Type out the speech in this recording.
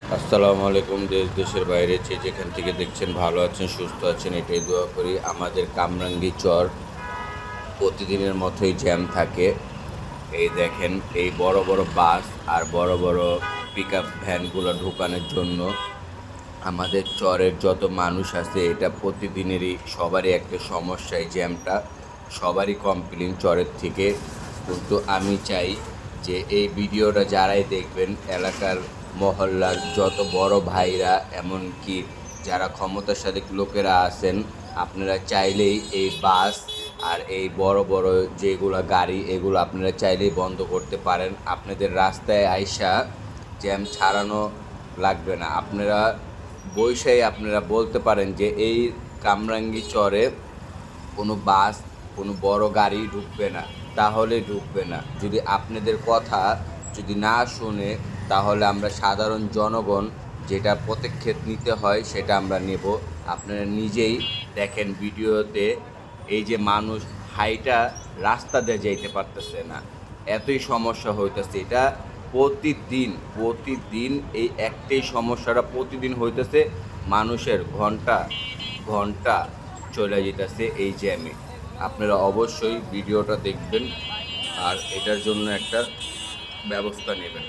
আসসালামু আলাইকুম। দেশের বাইরে যেখান থেকে দেখছেন ভালো আছেন, সুস্থ আছেন, এটাই দোয়া করি। আমাদের কামরাঙ্গী চর প্রতিদিনের মতোই জ্যাম থাকে। এই দেখেন, এই বড় বড় বাস আর বড় বড় পিকআপ ভ্যানগুলো ঢোকানোর জন্য আমাদের চরের যত মানুষ আছে, এটা প্রতিদিনেরই সবারই একটা সমস্যা। এই জ্যামটা সবারই কমপ্লেন চরের থেকে। কিন্তু আমি চাই যে এই ভিডিওটা যারাই দেখবেন, এলাকার মহল্লার যত বড় ভাইরা, এমনকি যারা ক্ষমতাশালী লোকেরা আছেন, আপনারা চাইলেই এই বাস আর এই বড় বড় যেগুলো গাড়ি, এগুলো আপনারা চাইলেই বন্ধ করতে পারেন। আপনাদের রাস্তায় আইসা জ্যাম ছাড়ানো লাগবে না। আপনারা বৈশাই আপনারা বলতে পারেন যে এই কামরাঙ্গী চরে কোনো বাস, কোনো বড় গাড়ি ঢুকবে না, তাহলে ঢুকবে না। যদি আপনাদের কথা যদি না শুনে, তাহলে আমরা সাধারণ জনগণ যেটা পদক্ষেপ নিতে হয় সেটা আমরা নেব। আপনারা নিজেই দেখেন ভিডিওতে, এই যে মানুষ হাইটা রাস্তা দিয়ে যাইতে পারতেছে না, এতই সমস্যা হইতেছে। এটা প্রতিদিন প্রতিদিন এই একটাই সমস্যাটা প্রতিদিন হইতেছে। মানুষের ঘন্টা ঘন্টা চলে যেতেছে এই জ্যামে। আপনারা অবশ্যই ভিডিওটা দেখবেন আর এটার জন্য একটা ব্যবস্থা নেবেন।